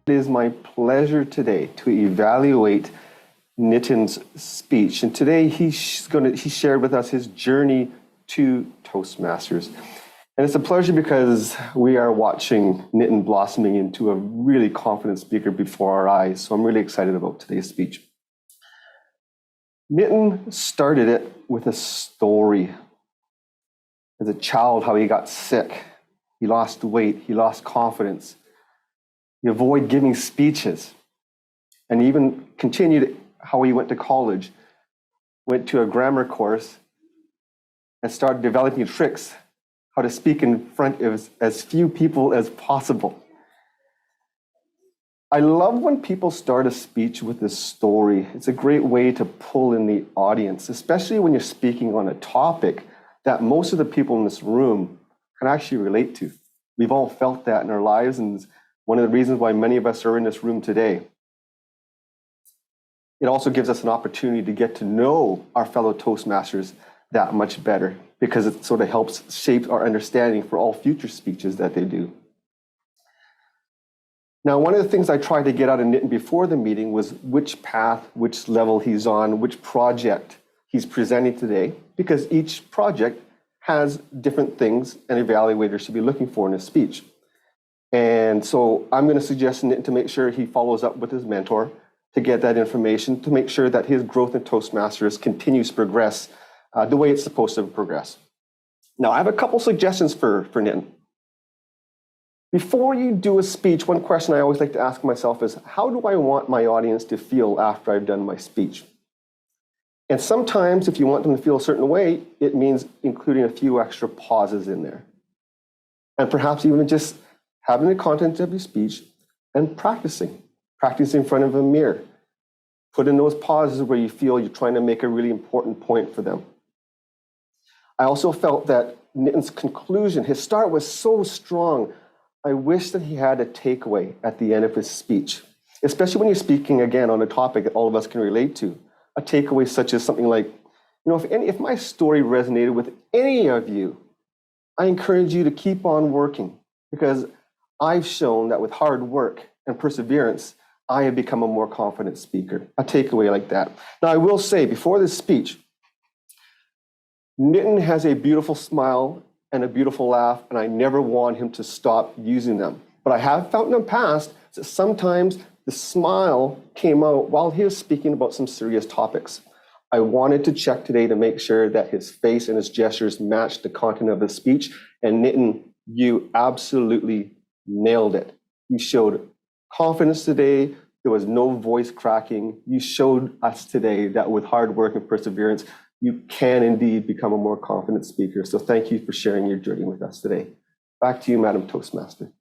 It is my pleasure today to evaluate Nitin's speech. And today he shared with us his journey to Toastmasters. And it's a pleasure because we are watching Nitin blossoming into a really confident speaker before our eyes. So I'm really excited about today's speech. Nitin started it with a story. As a child, how he got sick. He lost weight. He lost confidence. He avoided giving speeches. And even continued how he went to college. Went to a grammar course and started developing tricks how to speak in front of as few people as possible. I love when people start a speech with a story. It's a great way to pull in the audience, especially when you're speaking on a topic that most of the people in this room can actually relate to. We've all felt that in our lives, and it's one of the reasons why many of us are in this room today. It also gives us an opportunity to get to know our fellow Toastmasters that much better, because it sort of helps shape our understanding for all future speeches that they do. Now, one of the things I tried to get out of Nitin before the meeting was which path, which level he's on, which project he's presenting today, because each project has different things an evaluator should be looking for in a speech. And so I'm going to suggest Nitin to make sure he follows up with his mentor to get that information, to make sure that his growth in Toastmasters continues to progress the way it's supposed to progress. Now, I have a couple suggestions for Nitin. Before you do a speech, one question I always like to ask myself is, how do I want my audience to feel after I've done my speech? And sometimes, if you want them to feel a certain way, it means including a few extra pauses in there. And perhaps even just having the content of your speech and practicing in front of a mirror. Put in those pauses where you feel you're trying to make a really important point for them. I also felt that Nitin's conclusion, his start was so strong. I wish that he had a takeaway at the end of his speech, especially when you're speaking again on a topic that all of us can relate to. A takeaway such as something like, if my story resonated with any of you, I encourage you to keep on working, because I've shown that with hard work and perseverance, I have become a more confident speaker. A takeaway like that. Now, I will say, before this speech, Nitin has a beautiful smile and a beautiful laugh, and I never want him to stop using them. But I have found in the past that sometimes the smile came out while he was speaking about some serious topics. I wanted to check today to make sure that his face and his gestures matched the content of his speech, and Nitin, you absolutely nailed it. You showed confidence today. There was no voice cracking. You showed us today that with hard work and perseverance, you can indeed become a more confident speaker. So thank you for sharing your journey with us today. Back to you, Madam Toastmaster.